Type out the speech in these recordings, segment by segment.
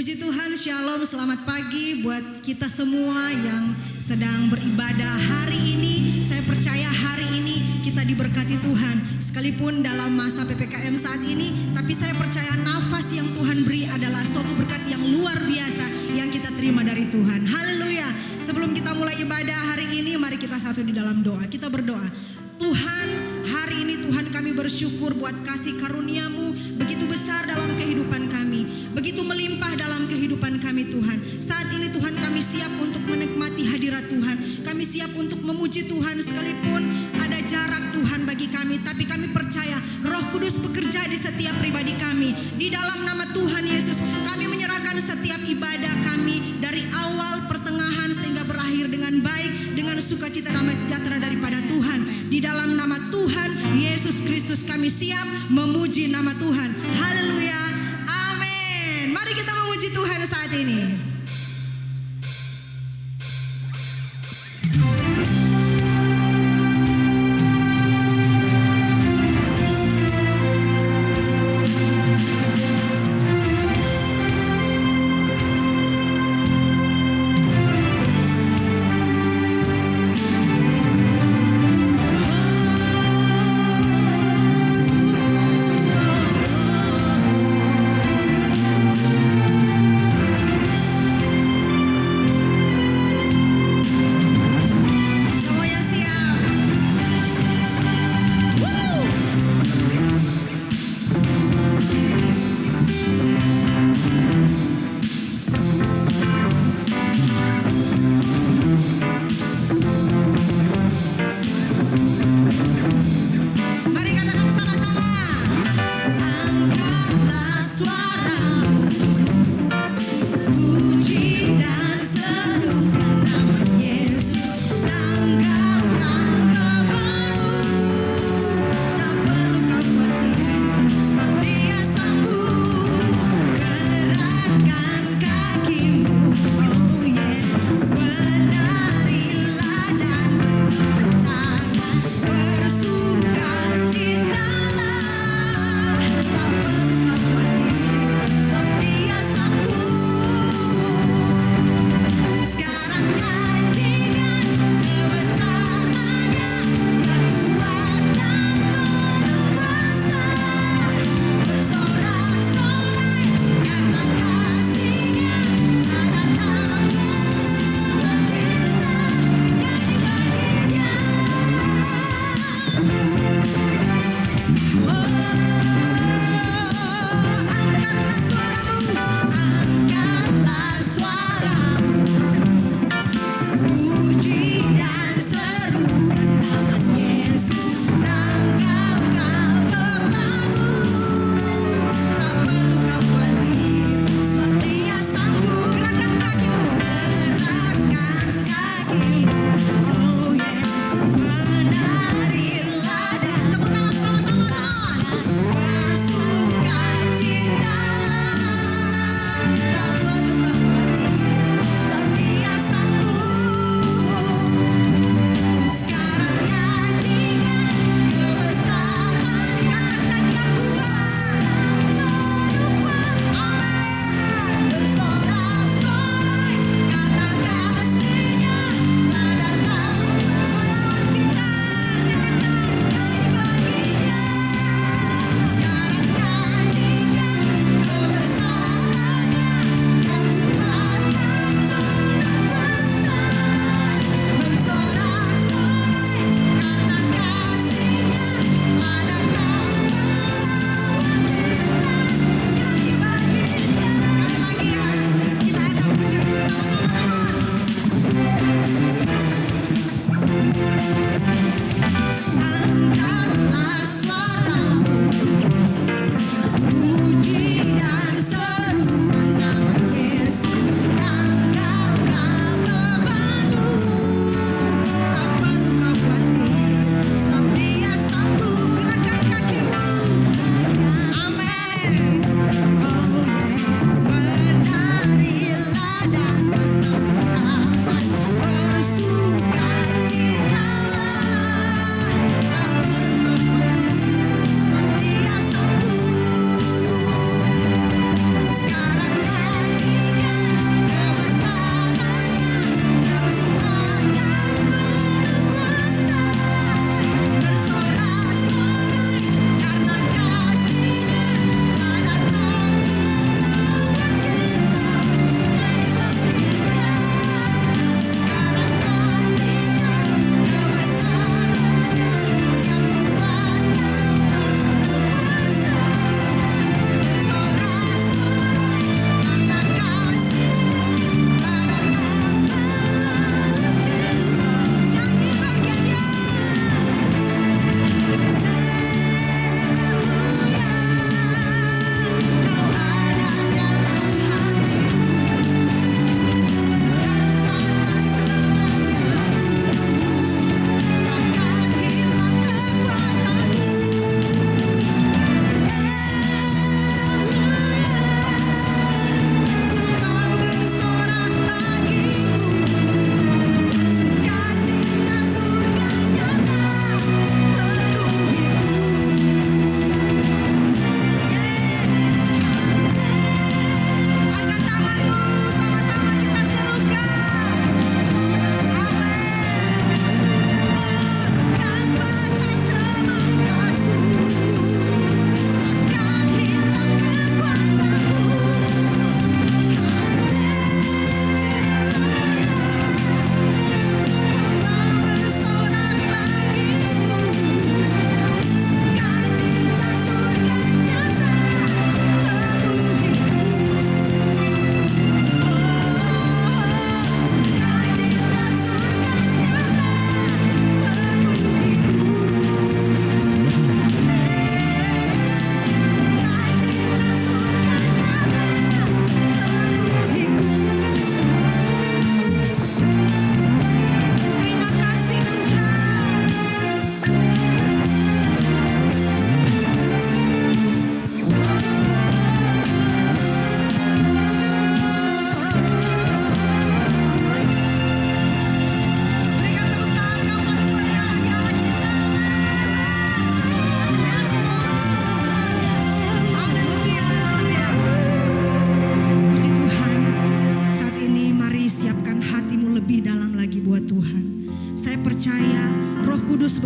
Puji Tuhan, Shalom, selamat pagi buat kita semua yang sedang beribadah hari ini. Saya percaya hari ini kita diberkati Tuhan. Sekalipun dalam masa PPKM saat ini, tapi saya percaya nafas yang Tuhan beri adalah suatu berkat yang luar biasa yang kita terima dari Tuhan. Haleluya. Sebelum kita mulai ibadah hari ini, mari kita satu di dalam doa. Kita berdoa. Tuhan, hari ini Tuhan kami bersyukur buat kasih karunia-Mu begitu besar dalam kehidupan kami, begitu melimpah dalam kehidupan kami Tuhan. Saat ini Tuhan kami siap untuk menikmati hadirat Tuhan. Kami siap untuk memuji Tuhan sekalipun ada jarak Tuhan bagi kami. Tapi kami percaya Roh Kudus bekerja di setiap pribadi kami. Di dalam nama Tuhan Yesus kami menyerahkan setiap ibadah kami dari awal, pertengahan sehingga berakhir dengan baik, dengan sukacita damai sejahtera daripada Tuhan. Di dalam nama Tuhan Yesus Kristus kami siap memuji nama Tuhan. Haleluya. Amin. Mari kita memuji Tuhan saat ini.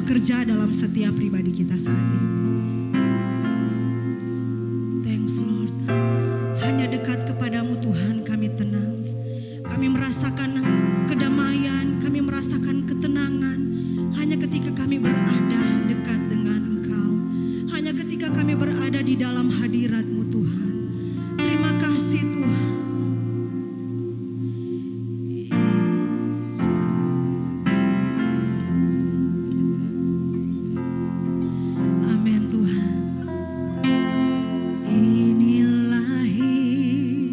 bekerja dalam setiap pribadi kita saat ini. Thanks Lord. Hanya dekat kepadamu Tuhan kami tenang. Kami merasakan kedamaian, kami merasakan ketenangan. Hanya ketika kami berada dekat dengan Engkau. Hanya ketika kami berada di dalam hadirat-Mu Tuhan. Terima kasih Tuhan. Amin Tuhan. Inilah hidupku,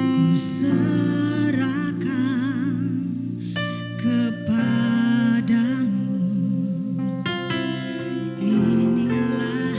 ku serahkan kepadamu. Inilah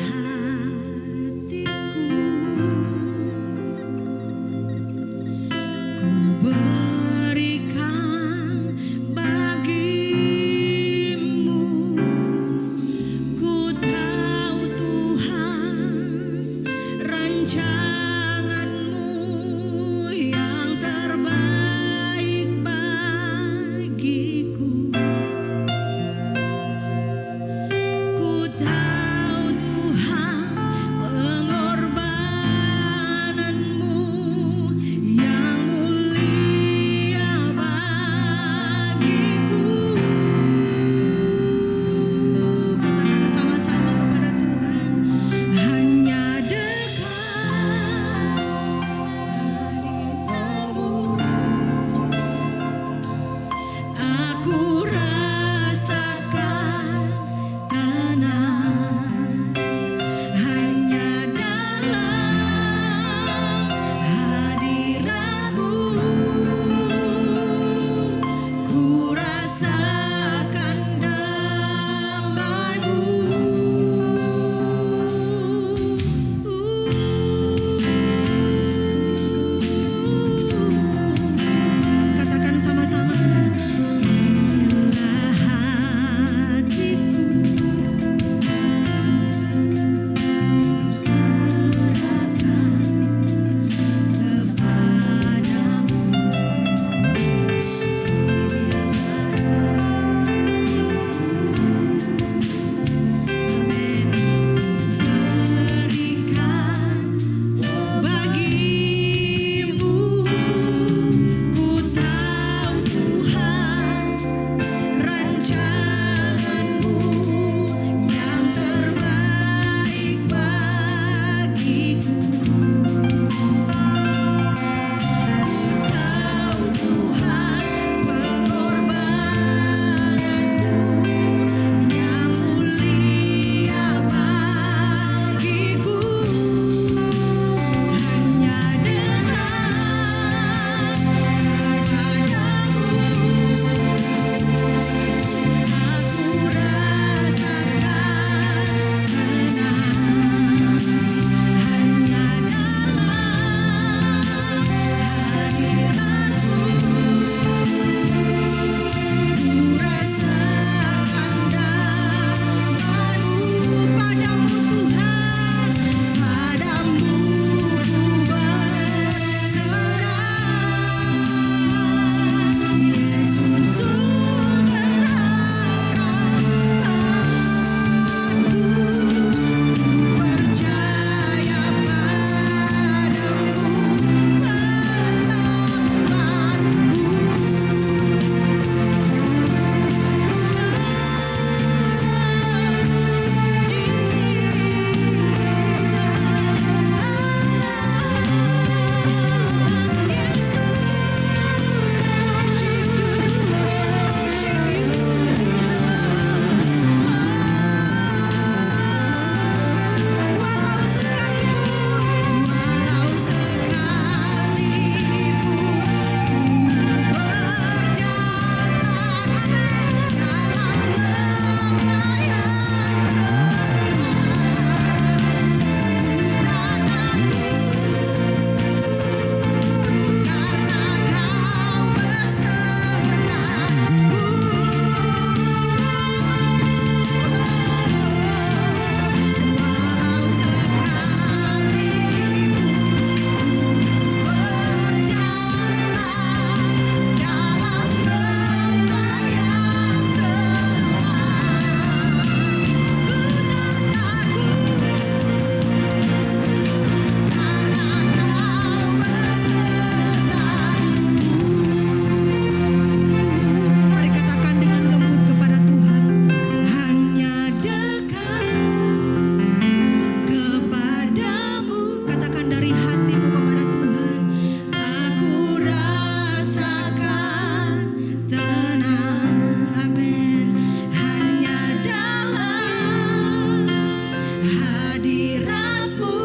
hadirat-Mu.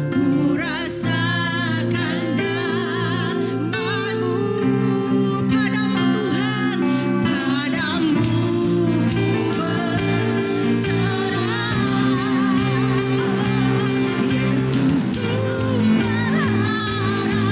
Ku rasakan damai-Mu. Padamu Tuhan, padamu berserah. Yesus sumber harapanku.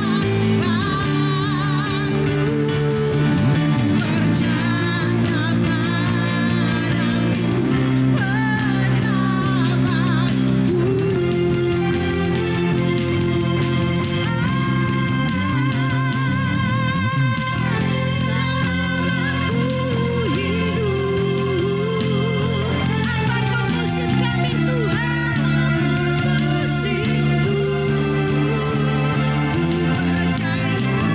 Percaya padamu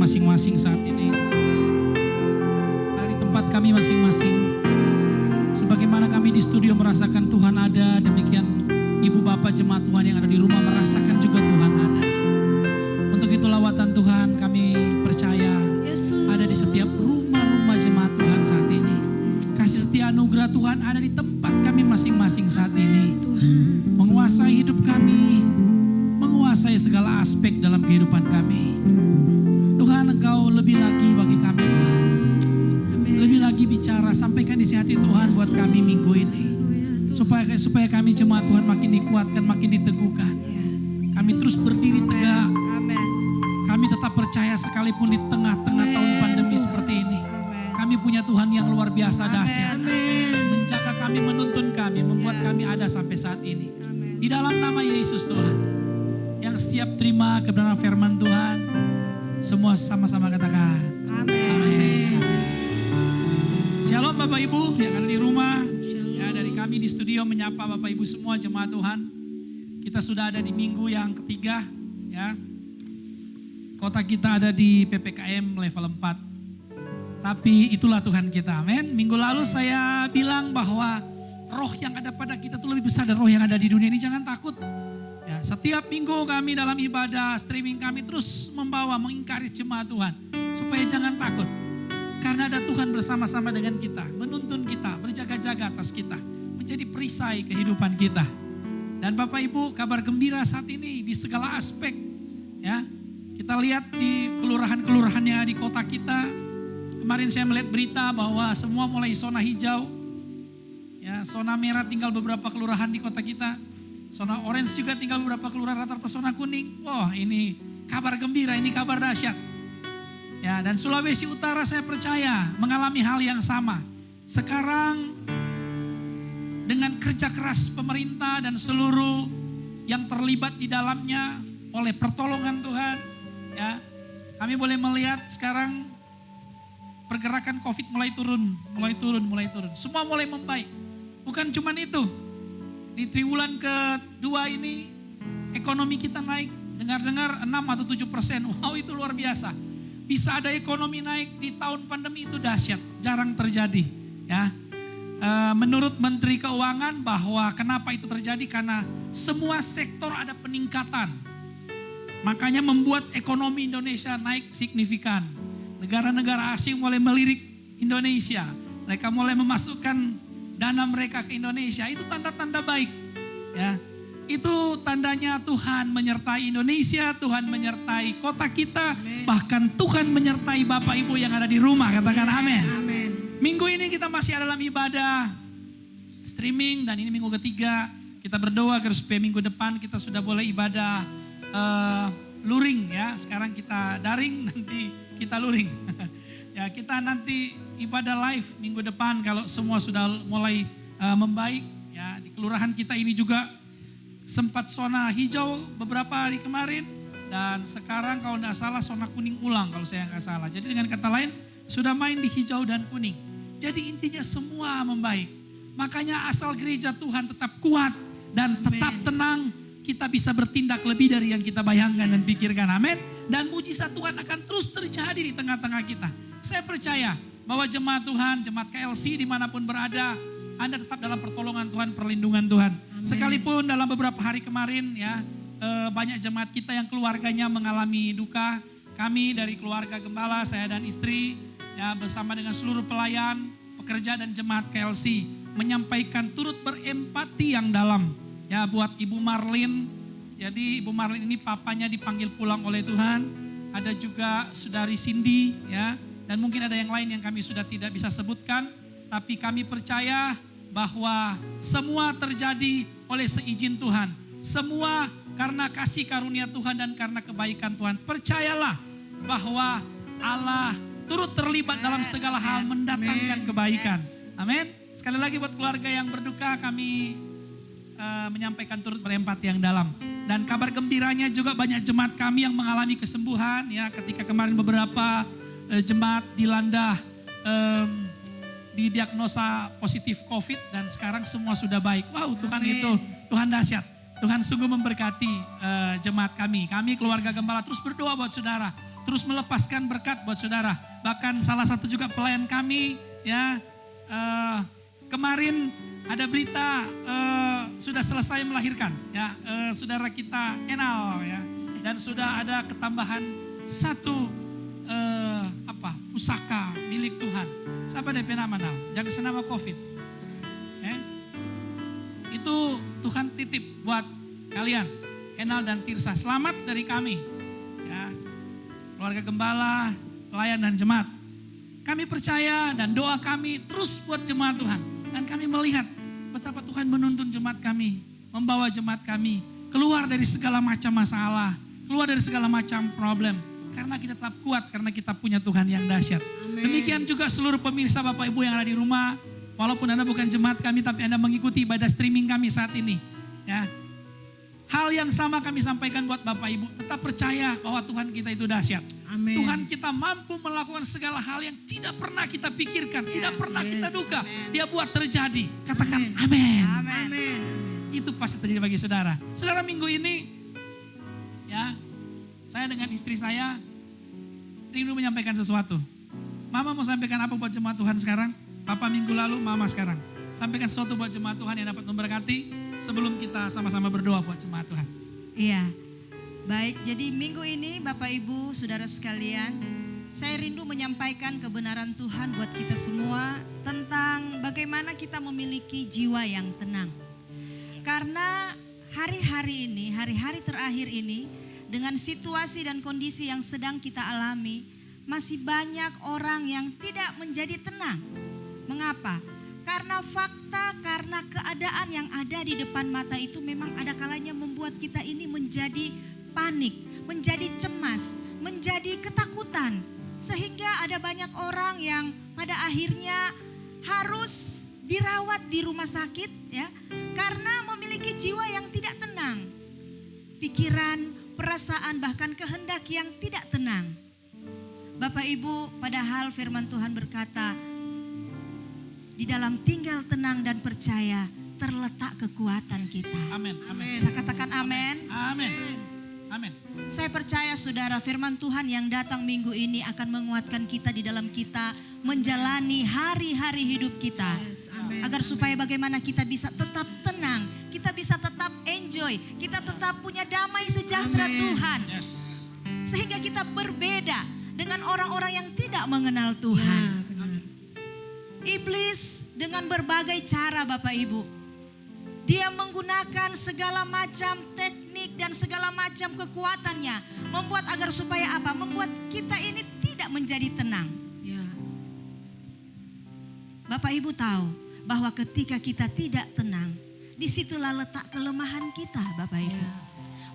masing-masing saat ini, dari tempat kami masing-masing. Sebagaimana kami di studio merasakan Tuhan ada, demikian Ibu Bapak jemaat Tuhan yang ada di rumah merasakan juga Tuhan ada. Untuk itu lawatan Tuhan kami percaya ada di setiap rumah-rumah jemaat Tuhan saat ini. Kasih setia anugerah Tuhan ada di tempat kami masing-masing saat ini, menguasai hidup kami, menguasai segala aspek dalam kehidupan kami. Tuhan, Engkau lebih lagi bagi kami Tuhan. Lebih lagi bicara, sampaikan isi hati Tuhan buat kami minggu ini. Supaya kami jemaat Tuhan makin dikuatkan, makin diteguhkan. Kami terus berdiri tegak. Kami tetap percaya sekalipun di tengah-tengah tahun pandemi seperti ini. Kami punya Tuhan yang luar biasa dahsyat. Menjaga kami, menuntun kami, membuat kami ada sampai saat ini. Di dalam nama Yesus Tuhan. Yang siap terima kebenaran firman Tuhan. Semua sama-sama katakan. Amin. Shalom Bapak Ibu yang ada di rumah. Ya, dari kami di studio menyapa Bapak Ibu semua jemaat Tuhan. Kita sudah ada di minggu yang ketiga. Ya. Kota kita ada di PPKM level 4. Tapi itulah Tuhan kita, amin. Minggu lalu saya bilang bahwa roh yang ada pada kita itu lebih besar dari roh yang ada di dunia ini. Jangan takut. Ya, setiap minggu kami dalam ibadah, streaming kami terus membawa, mengingkari jemaat Tuhan. Supaya jangan takut. Karena ada Tuhan bersama-sama dengan kita, menuntun kita, berjaga-jaga atas kita. menjadi perisai kehidupan kita. Dan Bapak Ibu, kabar gembira saat ini di segala aspek ya. Kita lihat di kelurahan-kelurahan yang ada di kota kita. Kemarin saya melihat berita bahwa semua mulai zona hijau. Ya, zona merah tinggal beberapa kelurahan di kota kita. Zona orange juga tinggal beberapa kelurahan, rata-rata zona kuning. Wah, ini kabar gembira, ini kabar dahsyat. Ya, dan Sulawesi Utara saya percaya mengalami hal yang sama. Sekarang dengan kerja keras pemerintah dan seluruh yang terlibat di dalamnya oleh pertolongan Tuhan, ya, kami boleh melihat sekarang pergerakan COVID mulai turun. Semua mulai membaik. Bukan cuma itu, di triwulan kedua ini ekonomi kita naik, dengar-dengar 6 atau 7%. Wow, itu luar biasa. Bisa ada ekonomi naik di tahun pandemi itu dahsyat, jarang terjadi. Ya, menurut Menteri Keuangan bahwa kenapa itu terjadi karena semua sektor ada peningkatan. Makanya membuat ekonomi Indonesia naik signifikan. Negara-negara asing mulai melirik Indonesia. Mereka mulai memasukkan dana mereka ke Indonesia. Itu tanda-tanda baik. Ya, itu tandanya Tuhan menyertai Indonesia, Tuhan menyertai kota kita, amen. Bahkan Tuhan menyertai Bapak Ibu yang ada di rumah. Katakan amin. Amin. Minggu ini kita masih dalam ibadah streaming dan ini minggu ketiga. Kita berdoa agar supaya minggu depan kita sudah boleh ibadah luring ya. Sekarang kita daring, nanti kita luring. Ya, kita nanti ibadah live minggu depan kalau semua sudah mulai membaik. Ya, di kelurahan kita ini juga sempat zona hijau beberapa hari kemarin dan sekarang kalau tidak salah zona kuning ulang kalau saya nggak salah. Jadi dengan kata lain sudah main di hijau dan kuning. Jadi intinya semua membaik. Makanya asal gereja Tuhan tetap kuat dan tetap tenang, kita bisa bertindak lebih dari yang kita bayangkan dan pikirkan. Amin. Dan mujizat Tuhan akan terus terjadi di tengah-tengah kita. Saya percaya bahwa jemaat Tuhan, jemaat KLC dimanapun berada, Anda tetap dalam pertolongan Tuhan, perlindungan Tuhan. Amen. Sekalipun dalam beberapa hari kemarin ya, banyak jemaat kita yang keluarganya mengalami duka. Kami dari keluarga Gembala, saya dan istri, ya, bersama dengan seluruh pelayan, pekerja dan jemaat KLC menyampaikan turut berempati yang dalam ya buat Ibu Marlin. Jadi Ibu Marlin ini papanya dipanggil pulang oleh Tuhan. Ada juga saudari Cindy ya, dan mungkin ada yang lain yang kami sudah tidak bisa sebutkan, tapi kami percaya bahwa semua terjadi oleh seizin Tuhan. Semua karena kasih karunia Tuhan dan karena kebaikan Tuhan. Percayalah bahwa Allah turut terlibat dalam segala hal mendatangkan kebaikan. Amin. Sekali lagi buat keluarga yang berduka kami menyampaikan turut berempati yang dalam. Dan kabar gembiranya juga banyak jemaat kami yang mengalami kesembuhan ya, ketika kemarin beberapa jemaat dilanda didiagnosa positif COVID dan sekarang semua sudah baik. Wow, Tuhan itu Tuhan dahsyat. Tuhan sungguh memberkati jemaat kami. Kami keluarga Gembala terus berdoa buat saudara, terus melepaskan berkat buat saudara. Bahkan salah satu juga pelayan kami ya, kemarin ada berita sudah selesai melahirkan ya, saudara kita Enal ya, dan sudah ada ketambahan satu pusaka milik Tuhan. Siapa DP nama Nal? Jangan senama COVID. Itu Tuhan titip buat kalian, Enal dan Tirsa. Selamat dari kami ya, keluarga Gembala, pelayan dan jemaat. Kami percaya dan doa kami terus buat jemaat Tuhan. Dan kami melihat betapa Tuhan menuntun jemaat kami, membawa jemaat kami keluar dari segala macam masalah, keluar dari segala macam problem. Karena kita tetap kuat, karena kita punya Tuhan yang dahsyat. Amen. Demikian juga seluruh pemirsa Bapak Ibu yang ada di rumah. Walaupun Anda bukan jemaat kami, tapi Anda mengikuti ibadah streaming kami saat ini. Ya. Hal yang sama kami sampaikan buat Bapak Ibu. Tetap percaya bahwa Tuhan kita itu dahsyat. Amen. Tuhan kita mampu melakukan segala hal yang tidak pernah kita pikirkan, tidak pernah kita duga. Dia buat terjadi. Katakan amin. Amin. Itu pasti terjadi bagi saudara. Saudara, minggu ini ya, saya dengan istri saya rindu menyampaikan sesuatu. Mama mau sampaikan apa buat jemaat Tuhan sekarang? Papa minggu lalu, Mama sekarang. Sampaikan sesuatu buat jemaat Tuhan yang dapat memberkati sebelum kita sama-sama berdoa buat jemaat Tuhan. Iya. Baik, jadi minggu ini Bapak Ibu, Saudara sekalian, Saya rindu menyampaikan kebenaran Tuhan buat kita semua tentang bagaimana kita memiliki jiwa yang tenang. Karena hari-hari ini, hari-hari terakhir ini, dengan situasi dan kondisi yang sedang kita alami, masih banyak orang yang tidak menjadi tenang. Mengapa? Karena fakta, karena keadaan yang ada di depan mata itu memang ada kalanya membuat kita ini menjadi panik, menjadi cemas, menjadi ketakutan. Sehingga ada banyak orang yang pada akhirnya harus dirawat di rumah sakit ya, karena memiliki jiwa yang tidak tenang. Pikiran, perasaan, bahkan kehendak yang tidak tenang. Bapak Ibu, padahal firman Tuhan berkata, di dalam tinggal tenang dan percaya terletak kekuatan kita. Amin. Amin. Bisa katakan amin? Amin. Amin. Saya percaya saudara, firman Tuhan yang datang minggu ini akan menguatkan kita di dalam kita menjalani hari-hari hidup kita. Agar supaya bagaimana kita bisa tetap tenang, kita bisa tetap enjoy, kita tetap punya damai sejahtera Tuhan. Yes. Sehingga kita berbeda dengan orang-orang yang tidak mengenal Tuhan. Iblis dengan berbagai cara Bapak Ibu, dia menggunakan segala macam teknik dan segala macam kekuatannya, membuat agar supaya apa? Membuat kita ini tidak menjadi tenang. Bapak Ibu tahu bahwa ketika kita tidak tenang, disitulah letak kelemahan kita Bapak Ibu.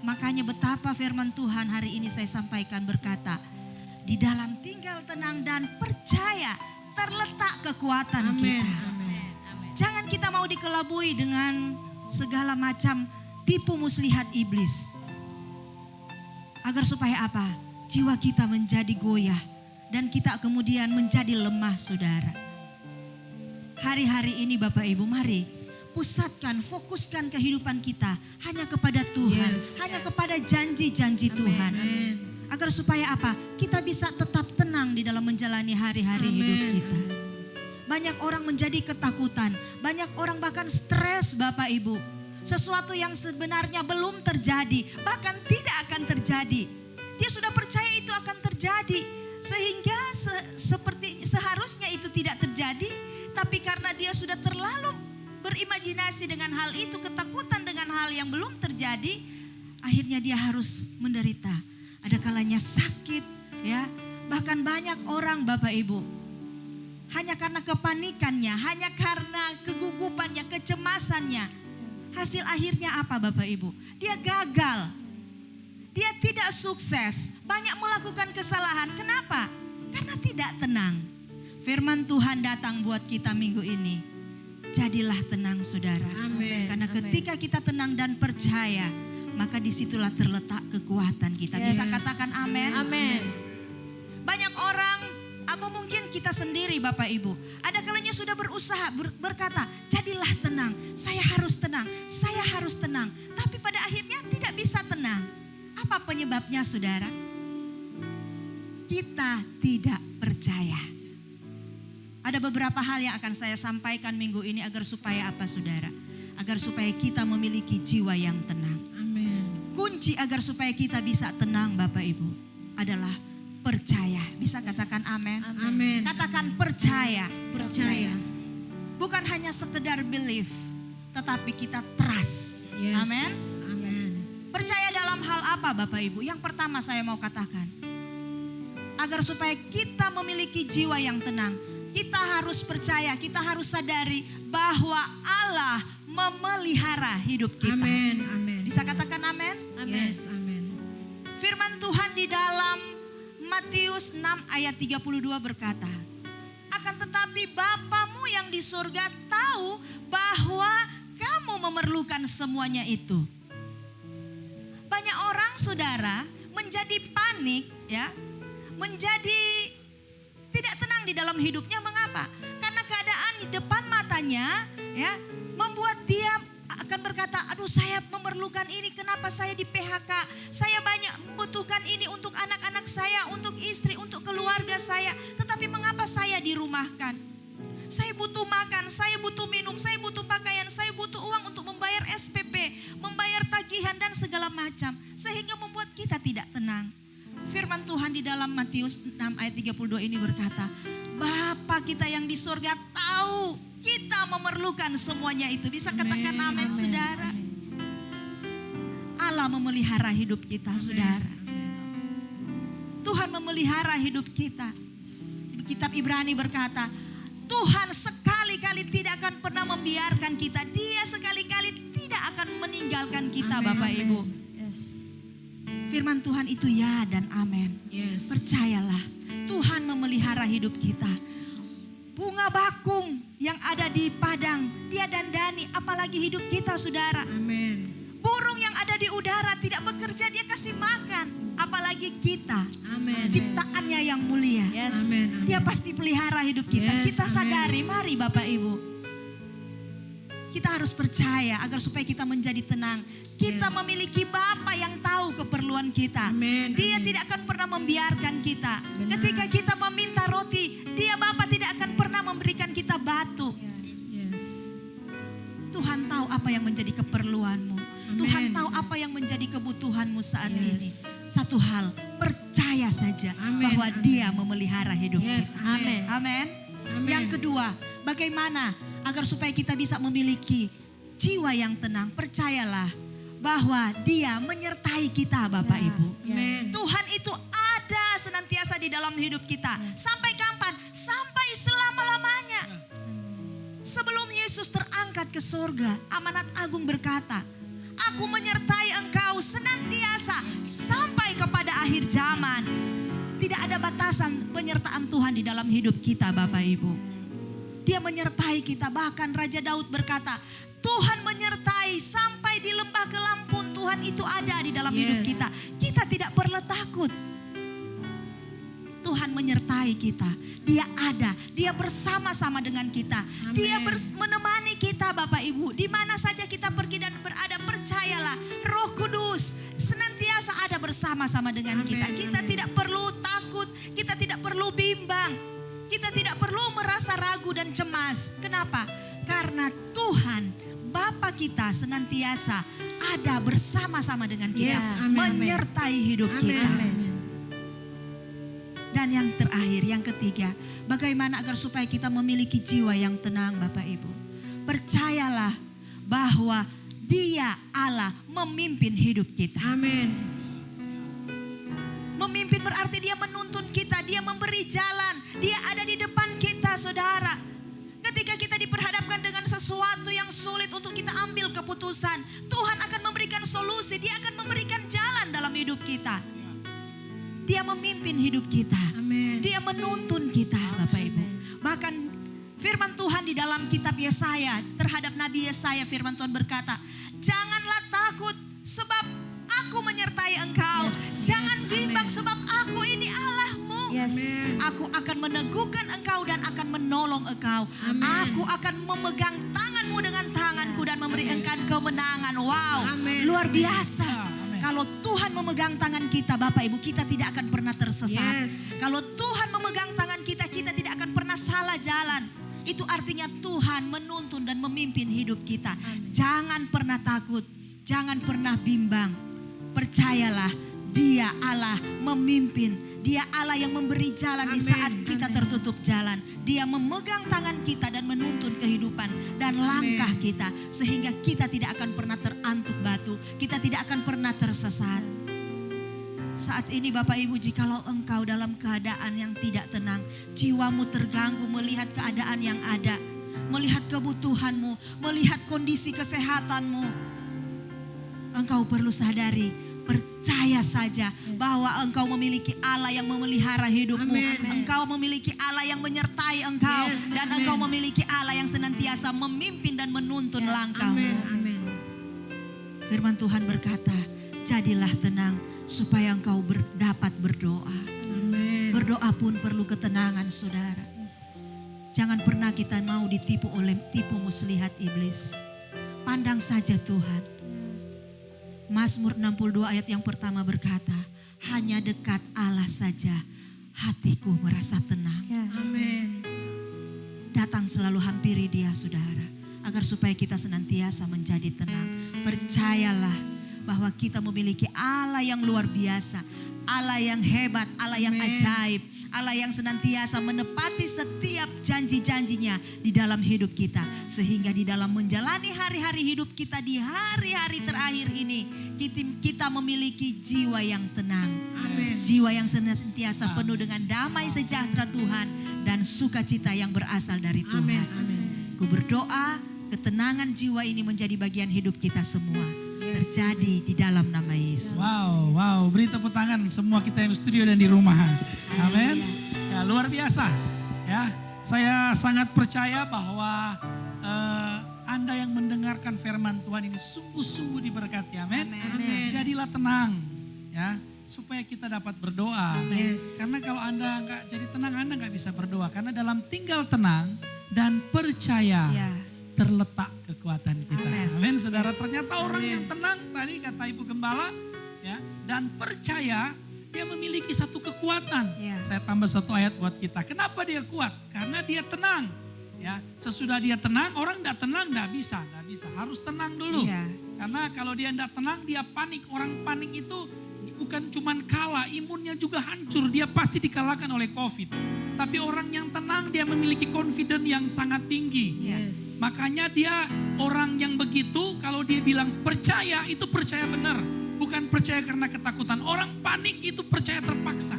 Makanya betapa firman Tuhan hari ini saya sampaikan berkata, di dalam tinggal tenang dan percaya terletak kekuatan kita. Jangan kita mau dikelabui dengan segala macam tipu muslihat iblis. Agar supaya apa? Jiwa kita menjadi goyah dan kita kemudian menjadi lemah saudara. Hari-hari ini Bapak Ibu, mari pusatkan, fokuskan kehidupan kita hanya kepada Tuhan, hanya kepada janji-janji Tuhan. Agar supaya apa? Kita bisa tetap tenang di dalam menjalani hari-hari hidup kita. Banyak orang menjadi ketakutan, banyak orang bahkan stres Bapak Ibu. Sesuatu yang sebenarnya belum terjadi, bahkan tidak akan terjadi. Dia sudah percaya itu akan terjadi, sehingga seperti seharusnya itu tidak terjadi. Tapi karena dia sudah terlalu berimajinasi dengan hal itu, ketakutan dengan hal yang belum terjadi, akhirnya dia harus menderita. Ada kalanya sakit ya, bahkan banyak orang Bapak Ibu, hanya karena kepanikannya, hanya karena kegugupannya, kecemasannya, hasil akhirnya apa Bapak Ibu? Dia gagal, dia tidak sukses, banyak melakukan kesalahan. Kenapa? Karena tidak tenang. Firman Tuhan datang buat kita minggu ini, jadilah tenang saudara. Karena ketika kita tenang dan percaya, maka disitulah terletak kekuatan kita. Bisa katakan amin? Amin. Banyak orang atau mungkin kita sendiri Bapak Ibu, ada kalanya sudah berusaha berkata, jadilah tenang, saya harus tenang, saya harus tenang. Tapi pada akhirnya tidak bisa tenang. Apa penyebabnya saudara? Kita tidak percaya. Ada beberapa hal yang akan saya sampaikan minggu ini agar supaya apa saudara? Agar supaya kita memiliki jiwa yang tenang. Kunci agar supaya kita bisa tenang Bapak Ibu adalah percaya. Bisa katakan amin? Amin. Katakan percaya. Percaya. Bukan hanya sekedar belief, tetapi kita trust. Amin. Amin. Percaya dalam hal apa Bapak Ibu? Yang pertama saya mau katakan, agar supaya kita memiliki jiwa yang tenang, kita harus percaya, kita harus sadari bahwa Allah memelihara hidup kita. Amin. Amin. Bisa katakan amin? Yes, amin. Firman Tuhan di dalam Matius 6 ayat 32 berkata, akan tetapi Bapamu yang di surga tahu bahwa kamu memerlukan semuanya itu. Banyak orang saudara menjadi panik ya, menjadi tidak tenang di dalam hidupnya. Mengapa? Karena keadaan di depan matanya ya membuat dia akan berkata, aduh saya memerlukan ini, kenapa saya di PHK, saya banyak membutuhkan ini untuk anak-anak saya, untuk istri, untuk keluarga saya, tetapi mengapa saya dirumahkan? Saya butuh makan, saya butuh minum, saya butuh pakaian, saya butuh uang untuk membayar SPP, membayar tagihan dan segala macam, sehingga membuat kita tidak tenang. Firman Tuhan di dalam Matius 6 ayat 32 ini berkata, Bapa kita yang di sorga tahu kita memerlukan semuanya itu. Bisa katakan amin, saudara. Allah memelihara hidup kita, saudara. Tuhan memelihara hidup kita. Di kitab Ibrani berkata, Tuhan sekali-kali tidak akan pernah membiarkan kita. Dia sekali-kali tidak akan meninggalkan kita, Bapak Ibu. Firman Tuhan itu ya dan amin. Percayalah, Tuhan memelihara hidup kita. Bunga bakung yang ada di padang, dia dandani, apalagi hidup kita, saudara. Amin. Burung yang ada di udara tidak bekerja, dia kasih makan. Apalagi kita, ciptaannya yang mulia. Amin. Dia pasti pelihara hidup kita. Kita sadari, mari Bapak Ibu. Kita harus percaya agar supaya kita menjadi tenang. Kita memiliki Bapa yang tahu keperluan kita. Amin. Dia tidak akan pernah membiarkan kita. Ketika kita meminta roti, Dia Bapa tidak akan pernah memberikan kita batu. Tuhan tahu apa yang menjadi keperluanmu. Tuhan tahu apa yang menjadi kebutuhanmu saat ini. Satu hal, percaya saja bahwa Dia memelihara hidup kita. Amin. Yang kedua, bagaimana agar supaya kita bisa memiliki jiwa yang tenang? Percayalah bahwa Dia menyertai kita, Bapak Ibu. Tuhan itu ada senantiasa di dalam hidup kita. Sampai kapan? Sampai selama-lamanya. Sebelum Yesus terangkat ke sorga, amanat agung berkata, Aku menyertai engkau senantiasa sampai kepada akhir zaman. Tidak ada batasan penyertaan Tuhan di dalam hidup kita, Bapak Ibu. Dia menyertai kita. Bahkan Raja Daud berkata, Tuhan menyertai sampai di lembah Kelampun. Tuhan itu ada di dalam hidup kita. Kita tidak perlu takut. Tuhan menyertai kita. Dia ada, Dia bersama-sama dengan kita. Dia menemani kita, Bapak Ibu. Di mana saja kita pergi dan berada, percayalah, Roh Kudus senantiasa ada bersama-sama dengan kita. Kita tidak perlu takut, kita tidak perlu bimbang, kita tidak perlu merasa ragu dan cemas. Kenapa? Karena Tuhan, Bapa kita senantiasa ada bersama-sama dengan kita, menyertai hidup kita. Dan yang terakhir, yang ketiga, bagaimana agar supaya kita memiliki jiwa yang tenang, Bapak Ibu. Percayalah bahwa Dia Allah memimpin hidup kita. Amin. Memimpin berarti Dia menuntun kita, Dia memberi jalan, Dia ada di depan kita, saudara. Ketika kita diperhadapkan dengan sesuatu yang sulit untuk kita ambil keputusan, Tuhan akan memberikan solusi, Dia akan memberikan jalan dalam hidup kita. Dia memimpin hidup kita. Amin. Dia menuntun kita, Bapak Ibu. Bahkan firman Tuhan di dalam kitab Yesaya, terhadap Nabi Yesaya, firman Tuhan berkata, janganlah takut sebab aku menyertai engkau. Jangan bimbang sebab aku ini Allahmu. Aku akan meneguhkan engkau dan akan menolong engkau. Aku akan memegang tanganmu dengan tanganku dan memberi engkau kemenangan. Wow, luar biasa. Kalau Tuhan memegang tangan kita, Bapak Ibu, kita tidak akan pernah tersesat. Kalau Tuhan memegang tangan kita, kita tidak akan pernah salah jalan. Itu artinya Tuhan menuntun dan memimpin hidup kita. Jangan pernah takut, jangan pernah bimbang. Percayalah, Dia Allah memimpin. Dia Allah yang memberi jalan di saat kita tertutup jalan. Dia memegang tangan kita dan menuntun kehidupan dan langkah kita. Sehingga kita tidak akan pernah terantuk batu. Kita tidak akan pernah tersesat. Saat ini Bapak Ibu, jikalau engkau dalam keadaan yang tidak tenang, jiwamu terganggu melihat keadaan yang ada, melihat kebutuhanmu, melihat kondisi kesehatanmu, engkau perlu sadari, percaya saja bahwa engkau memiliki Allah yang memelihara hidupmu. Engkau memiliki Allah yang menyertai engkau. Dan engkau memiliki Allah yang senantiasa memimpin dan menuntun langkahmu. Firman Tuhan berkata, jadilah tenang supaya engkau dapat berdoa. Berdoa pun perlu ketenangan, saudara. Jangan pernah kita mau ditipu oleh tipu muslihat iblis. Pandang saja Tuhan. Mazmur 62 ayat yang pertama berkata, hanya dekat Allah saja hatiku merasa tenang. Datang selalu hampiri Dia, saudara, agar supaya kita senantiasa menjadi tenang. Percayalah bahwa kita memiliki Allah yang luar biasa, Allah yang hebat, Allah yang ajaib, Allah yang senantiasa menepati setiap janji-janjinya di dalam hidup kita. Sehingga di dalam menjalani hari-hari hidup kita di hari-hari terakhir ini, kita memiliki jiwa yang tenang. Amin. Jiwa yang senantiasa penuh dengan damai sejahtera Tuhan dan sukacita yang berasal dari Tuhan. Amin. Amin. Ku berdoa ketenangan jiwa ini menjadi bagian hidup kita semua. Terjadi di dalam nama Yesus. Wow, beri tepuk tangan semua kita yang di studio dan di rumah. Amin. Ya, luar biasa. Ya, saya sangat percaya bahwa Anda yang mendengarkan firman Tuhan ini sungguh-sungguh diberkati. Amin. Jadilah tenang, ya, supaya kita dapat berdoa. Yes. Karena kalau Anda nggak jadi tenang, Anda nggak bisa berdoa. Karena dalam tinggal tenang dan percaya terletak kekuatan kita. Amin, saudara. Ternyata orang yang tenang tadi kata Ibu Gembala, ya, dan percaya dia memiliki satu kekuatan. Saya tambah satu ayat buat kita. Kenapa dia kuat? Karena dia tenang. Ya, sesudah dia tenang, orang tidak tenang tidak bisa. Harus tenang dulu. Karena kalau dia tidak tenang, dia panik. Orang panik itu bukan cuman kalah, imunnya juga hancur. Dia pasti dikalahkan oleh COVID. Tapi orang yang tenang, dia memiliki confidence yang sangat tinggi. Yes. Makanya dia orang yang begitu, kalau dia bilang percaya, itu percaya benar. Bukan percaya karena ketakutan. Orang panik itu percaya terpaksa.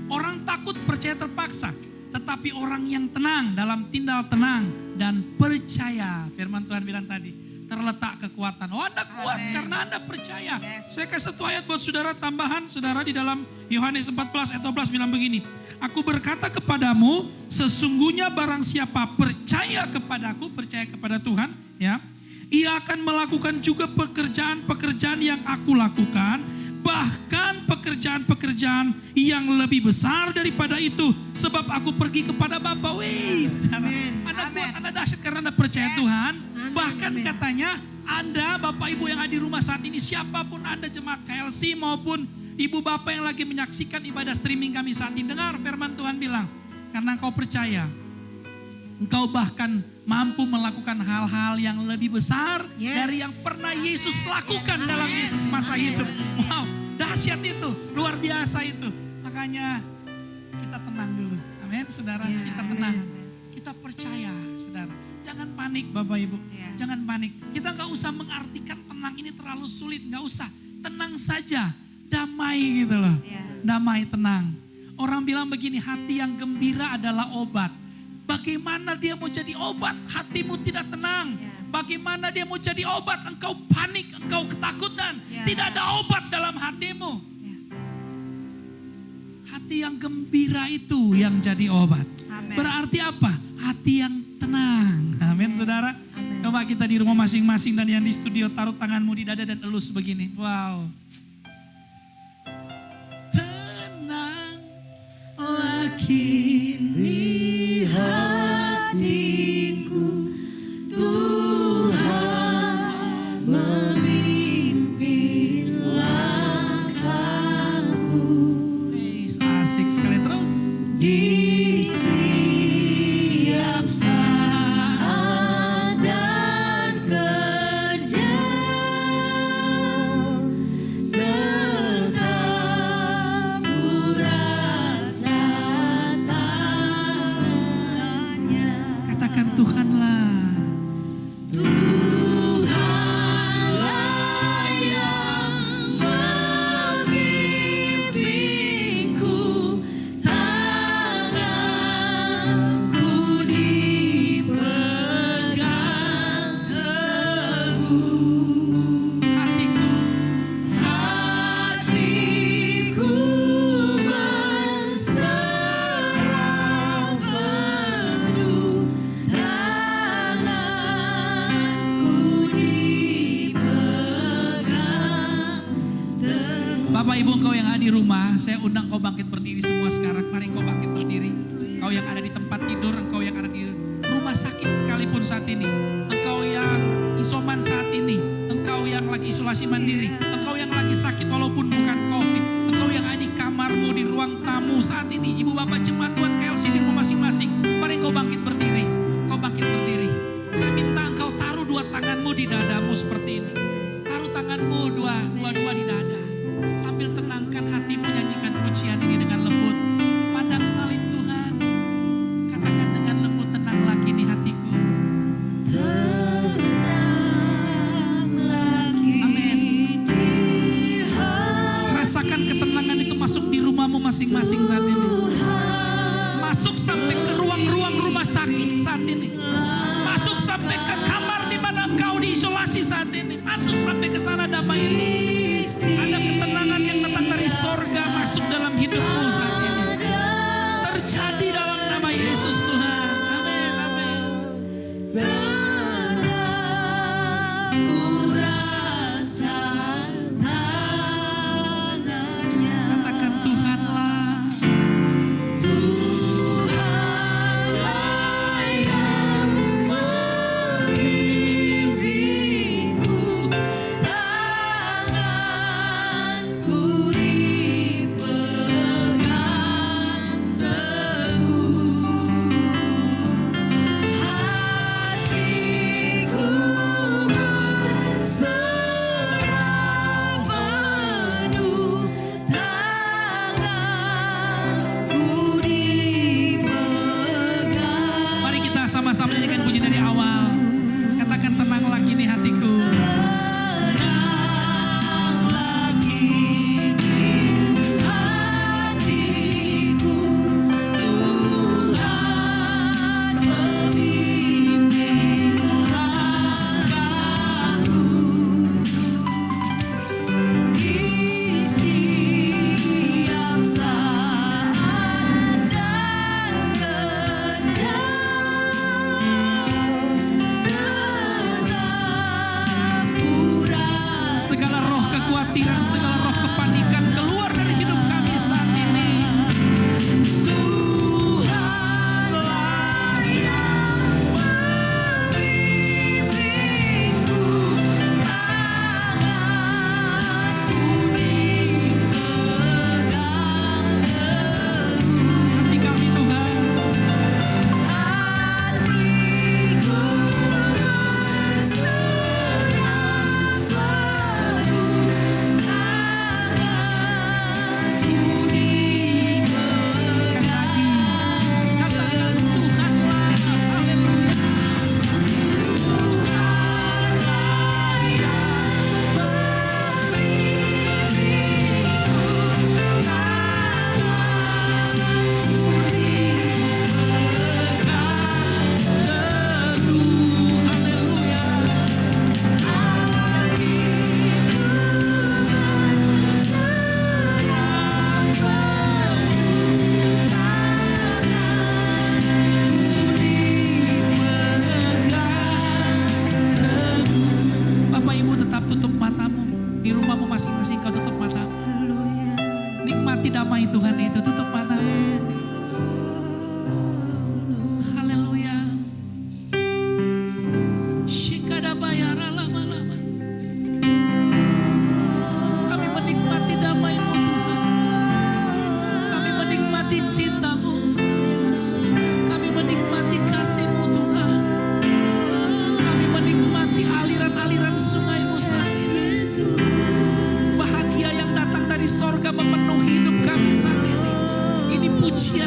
Orang takut percaya terpaksa. Tetapi orang yang tenang, dalam tinggal tenang dan percaya. Firman Tuhan bilang tadi, terletak kekuatan. Oh, Anda kuat karena Anda percaya. Saya kasih satu ayat buat saudara tambahan. Saudara di dalam Yohanes 14 ayat 12 bilang begini. Aku berkata kepadamu, sesungguhnya barang siapa percaya kepadaku, percaya kepada Tuhan, ya, ia akan melakukan juga pekerjaan-pekerjaan yang aku lakukan, bahkan pekerjaan-pekerjaan yang lebih besar daripada itu, sebab aku pergi kepada Bapa. Wih, Anda kuat, Anda dahsyat karena Anda percaya Tuhan. Bahkan katanya Anda, Bapak Ibu yang ada di rumah saat ini, siapapun Anda, jemaat KLC maupun Ibu Bapak yang lagi menyaksikan ibadah streaming kami saat ini, dengar firman Tuhan bilang, karena engkau percaya, engkau bahkan mampu melakukan hal-hal yang lebih besar dari yang pernah Yesus lakukan dalam Yesus masa hidup. Wow, dahsyat itu, luar biasa itu. Makanya kita tenang dulu. Amin, saudara, kita tenang. Kita percaya, saudara. Jangan panik Bapak Ibu, jangan panik. Kita gak usah mengartikan tenang ini terlalu sulit, gak usah. Tenang saja. Damai gitu loh, damai, tenang. Orang bilang begini, hati yang gembira adalah obat. Bagaimana dia mau jadi obat, hatimu tidak tenang. Bagaimana dia mau jadi obat, engkau panik, engkau ketakutan. Tidak ada obat dalam hatimu. Hati yang gembira itu yang jadi obat. Berarti apa? Hati yang tenang. Amin, saudara. Coba kita di rumah masing-masing dan yang di studio, taruh tanganmu di dada dan elus begini. Wow. Kini hatiku Tuhan memimpin langkahku. Asik sekali, terus. Di setiap saat dan kerja tetap ku katakan Tuhanlah. Tuhanlah yang memimpinku, tanganku dipegang teguh. Hatiku berserah penuh, tanganku dipegang teguh. Bapak Ibu, engkau yang ada di rumah, saya undang kau bangkit berdiri semua sekarang. Mari engkau bangkit berdiri. Engkau yang ada di tempat tidur, engkau yang ada di rumah sakit sekalipun saat ini. Engkau yang isoman saat ini, engkau yang lagi isolasi mandiri, engkau yang lagi sakit walaupun bukan COVID, engkau yang ada di kamarmu, di ruang tamu saat ini, Ibu Bapak jemaat Tuhan KLC di rumah masing-masing. Mari engkau bangkit berdiri, engkau bangkit berdiri. Saya minta engkau taruh dua tanganmu di dadamu seperti ini. Taruh tanganmu dua di dada. Sambil tenangkan hatimu, nyanyikan masing-masing saat ini. Masuk sampai ke ruang-ruang rumah sakit saat ini. Masuk sampai ke kamar di mana engkau diisolasi saat ini. Masuk sampai ke sana damai itu. Ada ketenangan yang datang dari sorga masuk dalam hidupmu saat ini. Terjadi dalam nama Yesus Tuhan. Amin, amin. Katakan Tuhanlah. Mari kita sama-sama nyanyikan puji dari awal. Katakan tenanglah kini hatiku. Segala roh kekhawatiran, segala roh kepanikan keluar dari hidup kami saat ini. Tuhanlah yang membimbingku, tanganku dipegang teguh. Hati kami Tuhan. Hatiku sekali lagi katakan Tuhanlah. Haleluya. Bapak Ibu tetap tutup matamu. Di rumahmu masing-masing kau tutup matamu. Nikmati damai Tuhan itu. Tutup matamu. Haleluya. Shikadabayara lama-lama. Kami menikmati damai-Mu Tuhan. Kami menikmati cinta-Mu. Kami menikmati kasih-Mu Tuhan. Kami menikmati aliran-aliran sungai-Mu saat ini. Bahagia yang datang dari sorga memenuhi hidup kami saat ini. Ini pujian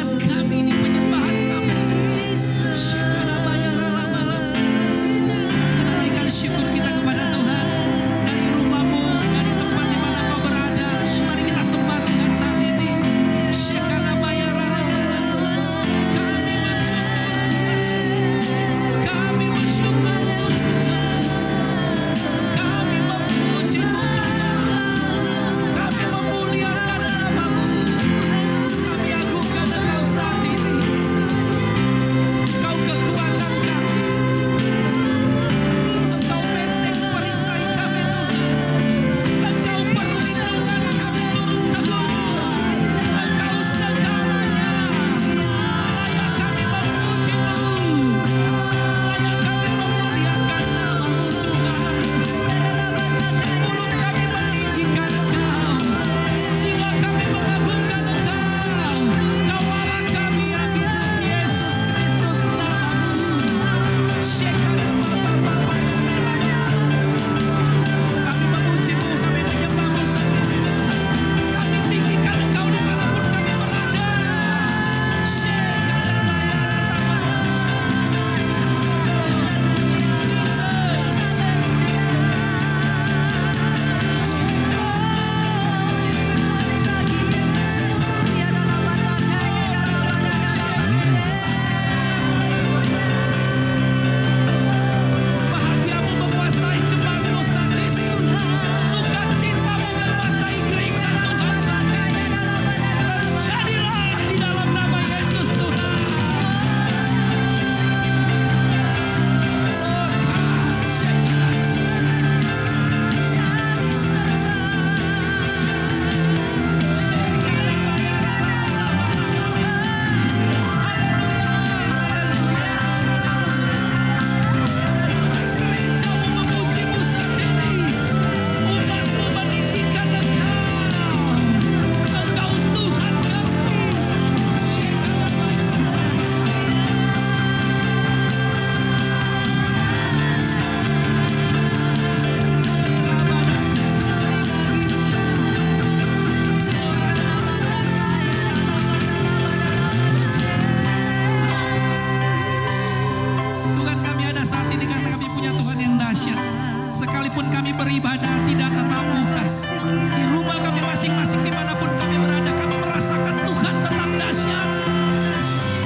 kami mampukan. Di rumah kami masing-masing dimanapun kami berada, kami merasakan Tuhan tetap dahsyat.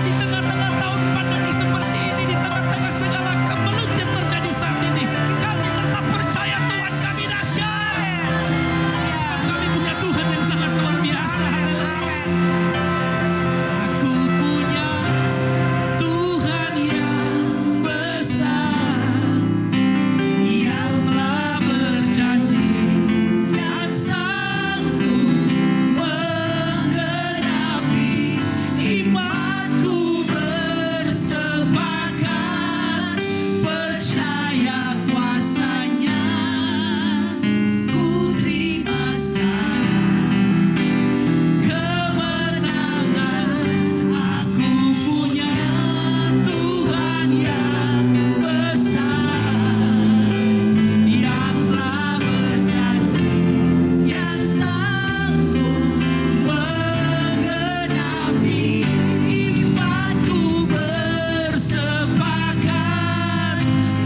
Di tengah-tengah tahun pandemi seperti ini, di tengah-tengah segala kemelut yang terjadi saat ini, kami tetap percaya Tuhan kami dahsyat. Kami punya Tuhan yang sangat luar biasa. Aku punya Tuhan yang besar, yang telah berjanji dan sanggup menggenapi imanku bersepakat percaya kuasanya. Ku terima sekarang kemenangan. Aku punya Tuhan yang besar, yang telah berjanji, yang sanggup menggenapi imanku bersepakat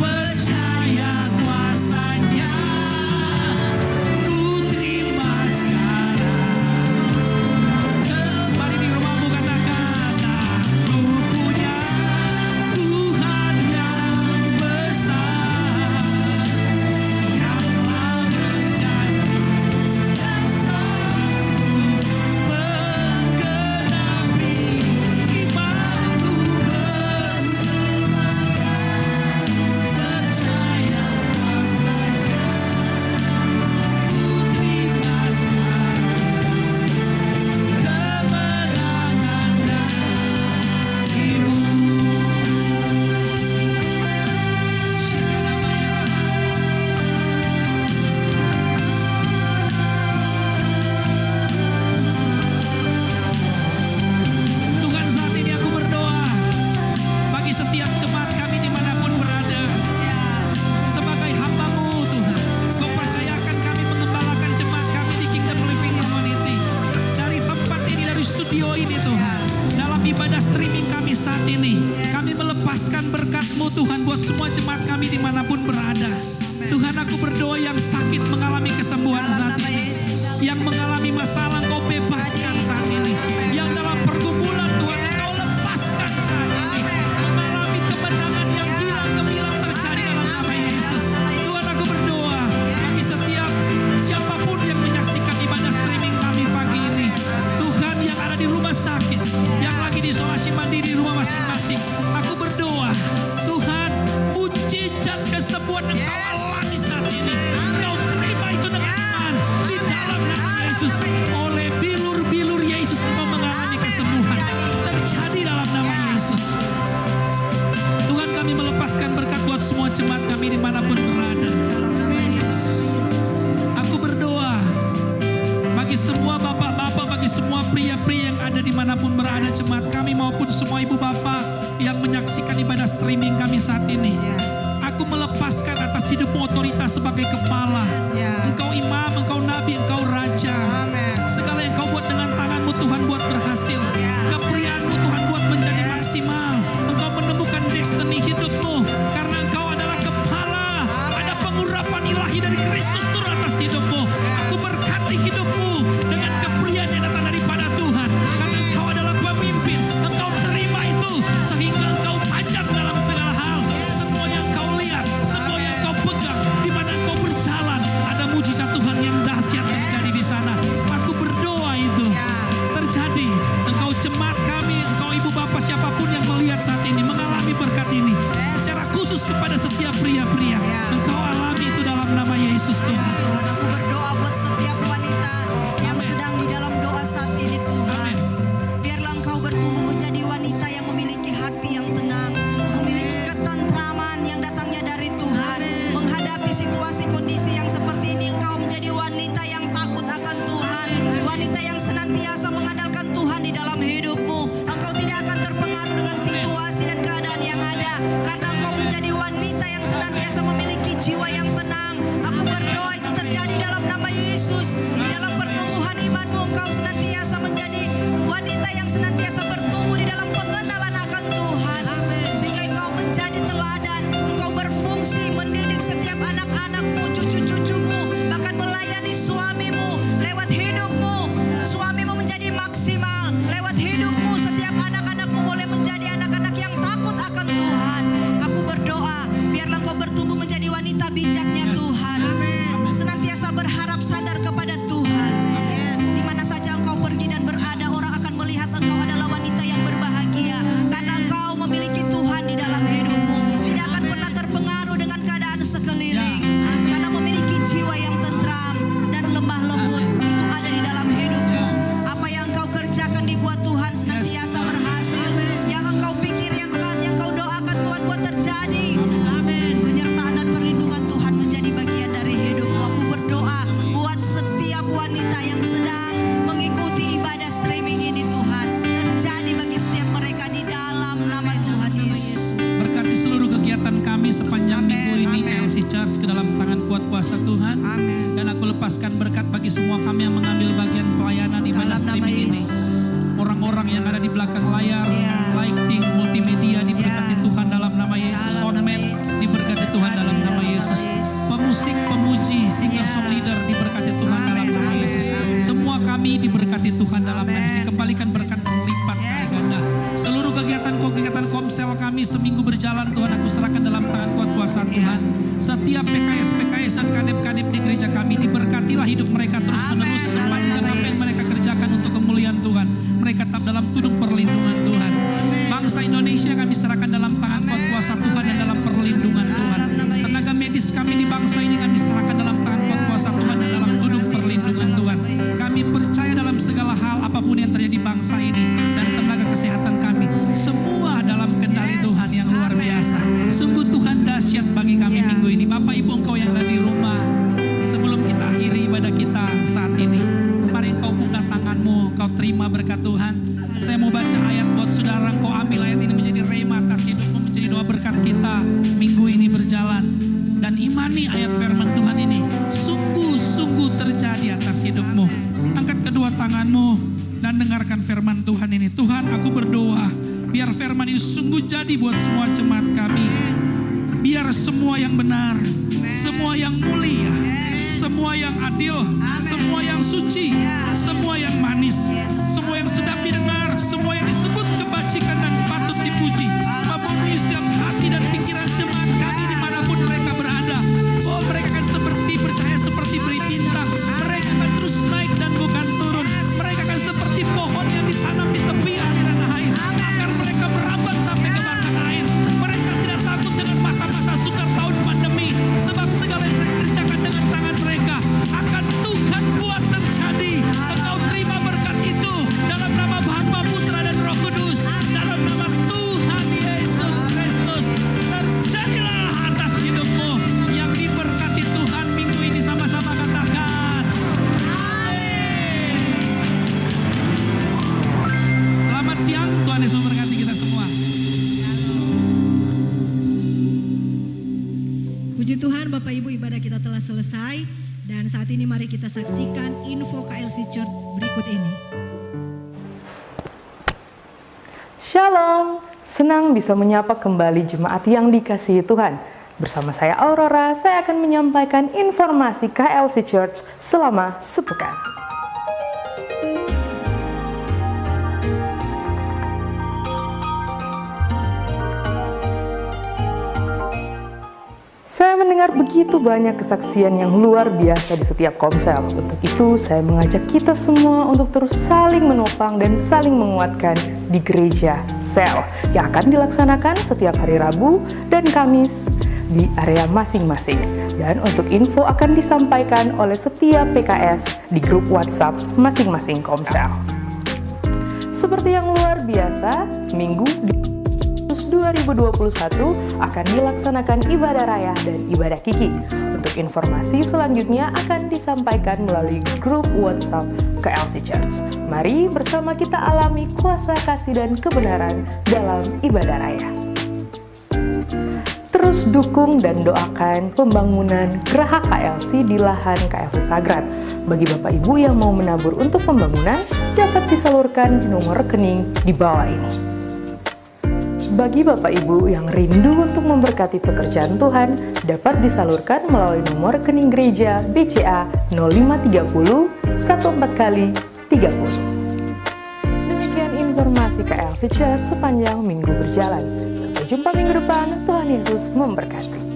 percaya kuasanya. Ku terima sekarang. Kembali di rumahmu katakan, aku punya Tuhan yang besar, yang telah berjanji dan sanggup menggenapi imanku bersepakat percaya kuasanya. Ku terima sekarang kemenangan darimu. Tuhan, saat ini aku berdoa bagi setiap jemaat kami dimanapun berada. Sebagai hamba-Mu Tuhan, Kau percayakan kami mengembalakan jemaat kami di Kingdom Living Humanity. Dari tempat ini, dari studio ini Tuhan, dalam ibadah streaming kami saat ini, kami melepaskan berkat-Mu Tuhan buat semua jemaat kami dimanapun berada. Tuhan, aku berdoa yang sakit mengalami kesembuhan saat ini, yang mengalami masalah Kau bebaskan saat ini, yang dalam pergumulan Tuhan Kau lepaskan saat ini, mengalami kemenangan yang hilang gemilang terjadi dalam nama Yesus. Tuhan, aku berdoa bagi setiap siapapun yang menyaksikan ibadah streaming kami pagi ini, Tuhan, yang ada di rumah sakit, yang lagi di isolasi mandiri di rumah masing-masing, aku berdoa Tuhan, mujizat kesembuhan yang Kau alami saat ini, Kau terima itu dengan iman di dalam nama Yesus. Oleh bilur-bilur Yesus Kau mengalami kesembuhan terjadi dalam nama Yesus. Tuhan, kami melepaskan berkat buat semua jemaat kami dimanapun berada. Aku berdoa bagi semua bapak-bapak, bagi semua pria-pria yang ada dimanapun berada jemaat kami, maupun semua ibu bapak yang menyaksikan ibadah streaming kami saat ini. Aku melepaskan atas hidupmu otoritas sebagai kepala. Engkau imam, Engkau nabi, Engkau raja. Segala yang Kau buat dengan tanganmu Tuhan buat berhasil. Kepriaanmu Tuhan buat menjadi maksimal. Engkau menemukan destiny hidupmu karena Engkau adalah kepala. Ada pengurapan ilahi dari Kristus turun atas hidupmu. Aku berkati hidupmu dengan kepriaan yang datang daripada Tuhan. Karena Engkau adalah pemimpin. Engkau terima itu sehingga Engkau tajam dalam segala hal. Semua yang Kau lihat, semua yang Kau pegang, di mana Kau berjalan, ada mujizat Tuhan yang dahsyat terjadi di sana. Aku berdoa itu terjadi. Engkau jemaat kami, Engkau ibu bapak siapapun yang melihat saat ini mengalami berkat ini, secara khusus kepada setiap pria-pria, Engkau alami itu dalam nama Yesus Tuhan. Tuhan, aku berdoa buat setiap wanita yang sedang di dalam doa saat ini Tuhan. Biarlah Engkau bertumbuh menjadi wanita yang memiliki hati yang tenang, memiliki ketentraman yang datangnya dari Tuhan. Menghadapi situasi kondisi yang seperti ini, Engkau menjadi wanita yang takut akan Tuhan, wanita yang senantiasa mengandalkan Tuhan di dalam hidupmu. Engkau tidak akan terpengaruh dengan situasi dan keadaan yang ada, karena Engkau menjadi wanita yang senantiasa memiliki jiwa yang tenang. Aku berdoa itu terjadi dalam nama Yesus. Di dalam pertumbuhan imanmu, Engkau senantiasa menjadi wanita yang senantiasa bertumbuh di dalam pengenalan akan Tuhan. Sehingga Engkau menjadi teladan. Engkau berfungsi mendidik setiap anak-anakmu, cucu-cucumu, bahkan wanita yang sedang mengikuti ibadah streaming ini Tuhan. Terjadi bagi setiap mereka di dalam nama Tuhan Yesus. Berkati seluruh kegiatan kami sepanjang minggu ini KLC Church ke dalam tangan kuat kuasa Tuhan. Amin. Dan aku lepaskan berkat bagi semua kami yang mengambil bagian pelayanan ibadah Dalam nama streaming ini. Yesus. Orang-orang yang ada di belakang layar, Ya. lighting, multimedia diberkati Ya. Tuhan dalam nama Yesus. Dalam Soundman nama Yesus. diberkati Tuhan dalam Dalam nama nama Yesus. Yesus. Pemusik, pemuji, singer, Ya. song leader diberkati Tuhan dalam Amin. nama Amin. Yesus. Amin. Semua kami diberkati Tuhan dalam nama Amin. dikembalikan berkat berlipat kali Yes. ganda. Seluruh kegiatan komsel kami seminggu berjalan Tuhan aku serahkan dalam tangan kuat kuasa Tuhan. Setiap PKS dan kadep-kadep di gereja kami diberkatilah hidup mereka terus menerus Amin. sepanjang apa yang mereka kerjakan untuk kemuliaan Tuhan. Mereka tetap dalam tudung perlindungan Tuhan. Bangsa Indonesia kami serahkan dalam tangan kuat kuasa Tuhan dan dalam perlindungan Tuhan. Dalam nama Yesus. Tenaga medis kami di bangsa ini kami serahkan dalam tangan kuat kuasa Tuhan dan dalam tudung perlindungan Tuhan. Kami percaya dalam segala hal apapun yang terjadi di bangsa ini dan tenaga kesehatan kami semua dalam kendali Yes. Tuhan yang luar Amin. biasa. Sungguh Tuhan dahsyat bagi kami Ya. minggu ini. Bapak Ibu engkau yang ada di rumah, sebelum kita akhiri ibadah kita saat ini, mari engkau buka tanganmu, kau terima berkat Tuhan. Saya mau baca ayat buat saudara, kau ambil ayat ini menjadi rema atas hidupmu, menjadi doa berkat kita minggu ini berjalan. Dan imani ayat firman Tuhan ini sungguh-sungguh terjadi atas hidupmu. Angkat kedua tanganmu dan dengarkan firman Tuhan ini. Tuhan, aku berdoa biar firman ini sungguh jadi buat semua jemaat kami. Biar semua yang benar, semua yang mulia, semua yang adil, semua yang suci, semua yang manis, semua yang sedap didengar, semua yang disebut kebajikan dan patut dipuji, memenuhi setiap hati dan pikiran jemaat kami dimanapun mereka berada. Oh, mereka akan seperti percaya seperti beri bintang. Mereka akan terus naik dan bukan turun. Mereka akan seperti pohon yang ditanam di tepi aliran air, agar mereka merambat sampai ke batang air. Mereka tidak takut dengan masa-masa sukar tahun pandemi, sebab segala yang mereka kerjakan dengan tangan mereka akan Tuhan buat terjadi. Engkau terima berkat itu dalam nama Bapa, Putra dan Roh Kudus, dalam nama Tuhan Yesus Kristus. Terjadilah atas hidupmu yang diberkati Tuhan minggu ini, sama-sama katakan amin. Selamat siang, Tuhan Yesus memberkati kita semua. Puji Tuhan, Bapak Ibu, ibadah kita telah selesai. Dan saat ini mari kita saksikan info KLC Church berikut ini. Shalom, senang bisa menyapa kembali jemaat yang dikasihi Tuhan. Bersama saya Aurora, saya akan menyampaikan informasi KLC Church selama sepekan. Saya mendengar begitu banyak kesaksian yang luar biasa di setiap komsel. Untuk itu, saya mengajak kita semua untuk terus saling menopang dan saling menguatkan di gereja sel yang akan dilaksanakan setiap hari Rabu dan Kamis di area masing-masing. Dan untuk info akan disampaikan oleh setiap PKS di grup WhatsApp masing-masing komsel. Seperti yang luar biasa, Minggu 2021 akan dilaksanakan ibadah raya dan ibadah kiki. Untuk informasi selanjutnya akan disampaikan melalui grup WhatsApp KLC Church. Mari bersama kita alami kuasa kasih dan kebenaran dalam ibadah raya. Terus dukung dan doakan pembangunan Geraha KLC di lahan KLC Sagrat. Bagi Bapak Ibu yang mau menabur untuk pembangunan, dapat disalurkan di nomor rekening di bawah ini. Bagi Bapak Ibu yang rindu untuk memberkati pekerjaan Tuhan, dapat disalurkan melalui nomor rekening gereja BCA 0530 14 kali 30. Demikian informasi KLC Church sepanjang minggu berjalan. Sampai jumpa minggu depan, Tuhan Yesus memberkati.